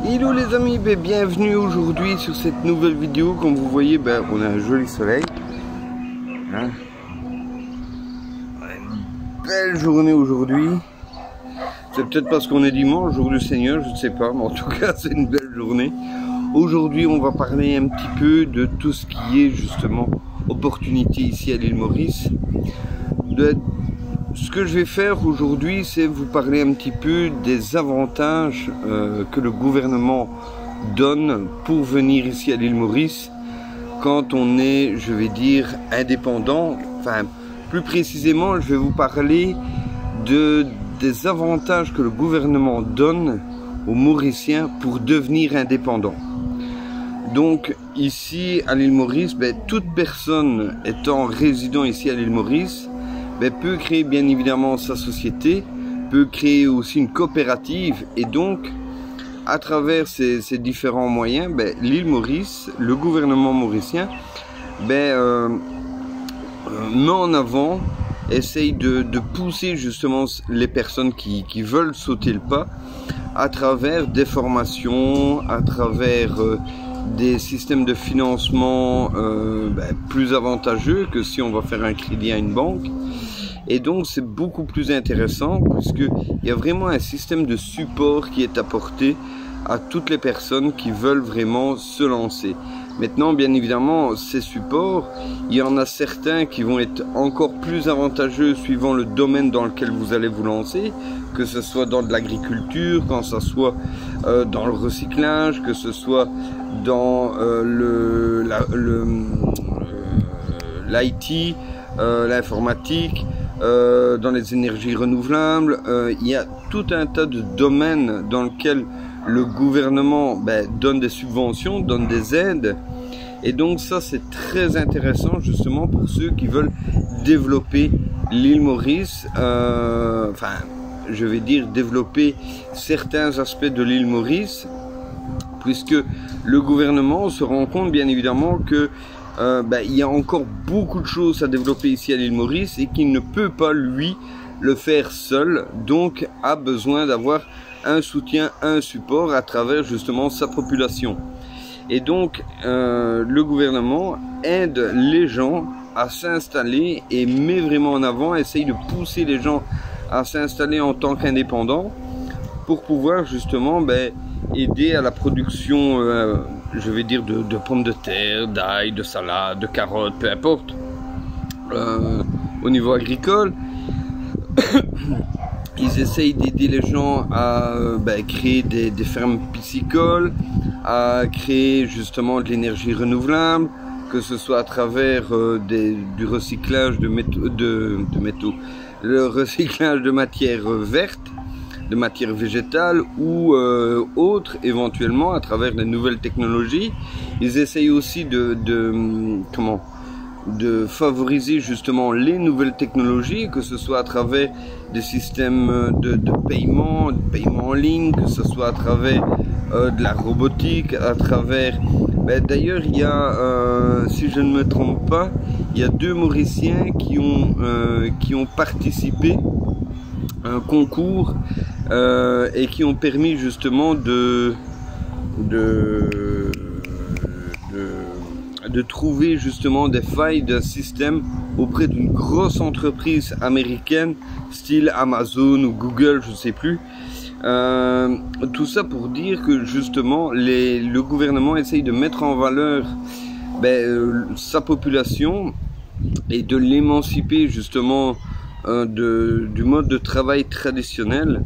Hello les amis, bienvenue aujourd'hui sur cette nouvelle vidéo. Comme vous voyez, on a un joli soleil, hein. Une belle journée aujourd'hui. C'est peut-être parce qu'on est dimanche, jour du Seigneur, je ne sais pas, mais en tout cas c'est une belle journée. Aujourd'hui on va parler un petit peu de tout ce qui est justement opportunité ici à l'île Maurice. Ce que je vais faire aujourd'hui, c'est vous parler un petit peu des avantages que le gouvernement donne pour venir ici à l'île Maurice quand on est, je vais dire, indépendant. Enfin, plus précisément, je vais vous parler des avantages que le gouvernement donne aux Mauriciens pour devenir indépendant. Donc ici à l'île Maurice, toute personne étant résident ici à l'île Maurice peut créer bien évidemment sa société, peut créer aussi une coopérative, et donc à travers ces différents moyens, l'île Maurice, le gouvernement mauricien met en avant, essaye de pousser justement les personnes qui veulent sauter le pas à travers des formations, à travers des systèmes de financement plus avantageux que si on va faire un crédit à une banque. Et donc c'est beaucoup plus intéressant puisqu'il y a vraiment un système de support qui est apporté à toutes les personnes qui veulent vraiment se lancer. Maintenant, bien évidemment, ces supports, il y en a certains qui vont être encore plus avantageux suivant le domaine dans lequel vous allez vous lancer, que ce soit dans de l'agriculture, quand ça soit dans le recyclage, que ce soit dans l'IT, l'informatique, dans les énergies renouvelables. Il y a tout un tas de domaines dans lesquels le gouvernement donne des subventions, donne des aides, et donc ça c'est très intéressant justement pour ceux qui veulent développer l'île Maurice, enfin je vais dire développer certains aspects de l'île Maurice, puisque le gouvernement se rend compte bien évidemment que il y a encore beaucoup de choses à développer ici à l'île Maurice et qu'il ne peut pas lui le faire seul, donc a besoin d'avoir un soutien, un support à travers justement sa population. Et donc le gouvernement aide les gens à s'installer et met vraiment en avant, essaye de pousser les gens à s'installer en tant qu'indépendants pour pouvoir justement aider à la production, je vais dire, de pommes de terre, d'ail, de salade, de carottes, peu importe, au niveau agricole. Ils essayent d'aider les gens à créer des fermes piscicoles, à créer justement de l'énergie renouvelable, que ce soit à travers du recyclage de métaux, le recyclage de matières vertes, de matières végétales ou autres, éventuellement à travers des nouvelles technologies. Ils essayent aussi de favoriser justement les nouvelles technologies, que ce soit à travers des systèmes de paiement en ligne, que ce soit à travers de la robotique, à travers... D'ailleurs, il y a, si je ne me trompe pas, il y a 2 Mauriciens qui ont participé à un concours et qui ont permis justement de trouver justement des failles d'un système auprès d'une grosse entreprise américaine style Amazon ou Google, je ne sais plus. Tout ça pour dire que justement le gouvernement essaye de mettre en valeur sa population et de l'émanciper justement du mode de travail traditionnel.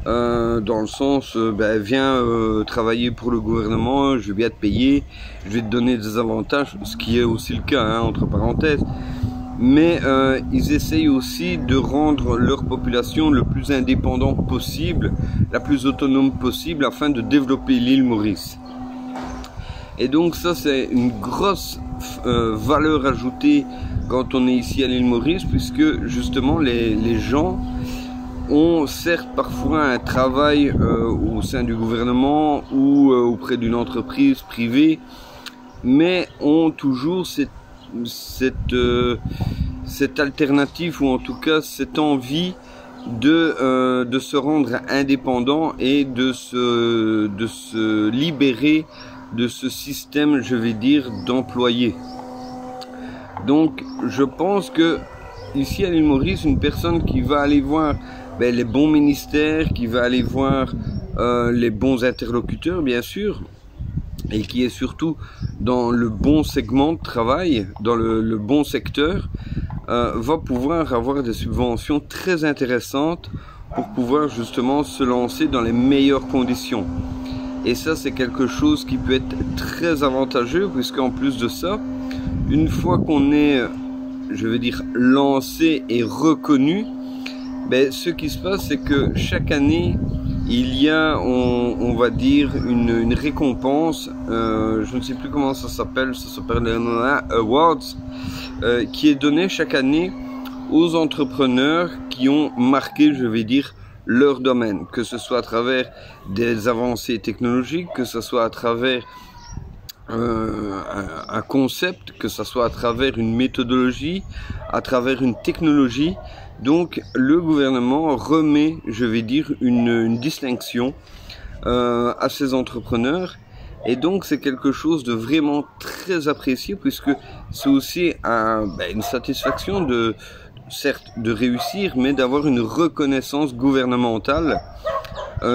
Dans le sens, viens travailler pour le gouvernement, je vais bien te payer, je vais te donner des avantages, ce qui est aussi le cas, hein, entre parenthèses. Mais ils essayent aussi de rendre leur population le plus indépendante possible, la plus autonome possible, afin de développer l'île Maurice. Et donc ça c'est une grosse valeur ajoutée quand on est ici à l'île Maurice, puisque justement les gens ont certes parfois un travail au sein du gouvernement ou auprès d'une entreprise privée, mais ont toujours cette alternative, ou en tout cas cette envie de se rendre indépendant et de se libérer de ce système, je vais dire, d'employés. Donc je pense que ici à l'île Maurice, une personne qui va aller voir les bons ministères, qui va aller voir les bons interlocuteurs bien sûr, et qui est surtout dans le bon segment de travail, dans le bon secteur, va pouvoir avoir des subventions très intéressantes pour pouvoir justement se lancer dans les meilleures conditions. Et ça, c'est quelque chose qui peut être très avantageux, puisqu'en plus de ça, une fois qu'on est, je veux dire, lancé et reconnu, ce qui se passe, c'est que chaque année, il y a, on va dire, une récompense, je ne sais plus comment ça s'appelle les Awards, qui est donnée chaque année aux entrepreneurs qui ont marqué, je vais dire, leur domaine, que ce soit à travers des avancées technologiques, que ce soit à travers un concept, que ce soit à travers une méthodologie, à travers une technologie. Donc le gouvernement remet, je vais dire, une distinction à ces entrepreneurs, et donc c'est quelque chose de vraiment très apprécié, puisque c'est aussi une satisfaction certes de réussir, mais d'avoir une reconnaissance gouvernementale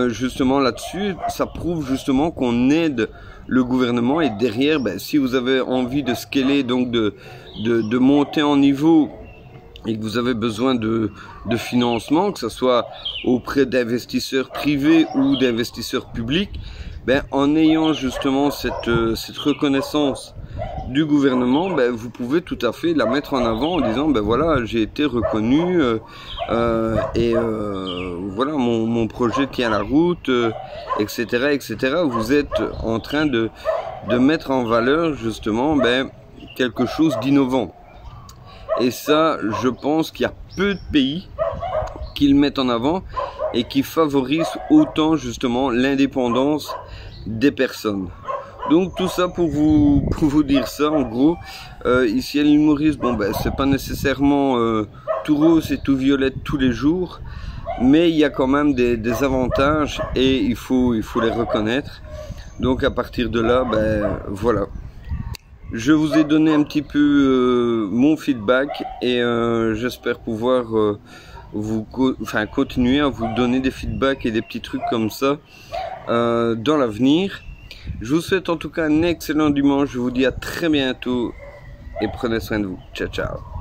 justement là-dessus. Ça prouve justement qu'on aide le gouvernement, et derrière, si vous avez envie de scaler, donc de monter en niveau, et que vous avez besoin de financement, que ce soit auprès d'investisseurs privés ou d'investisseurs publics, en ayant justement cette reconnaissance du gouvernement, vous pouvez tout à fait la mettre en avant en disant voilà, j'ai été reconnu et voilà, mon projet tient la route, etc., etc. Vous êtes en train de mettre en valeur justement quelque chose d'innovant. Et ça, je pense qu'il y a peu de pays qui le mettent en avant et qui favorisent autant justement l'indépendance des personnes. Donc tout ça pour vous dire ça en gros. Ici à l'île Maurice, c'est pas nécessairement tout rose et tout violette tous les jours, mais il y a quand même des avantages et il faut les reconnaître. Donc à partir de là, voilà. Je vous ai donné un petit peu mon feedback, et j'espère pouvoir continuer à vous donner des feedbacks et des petits trucs comme ça dans l'avenir. Je vous souhaite en tout cas un excellent dimanche. Je vous dis à très bientôt et prenez soin de vous. Ciao, ciao.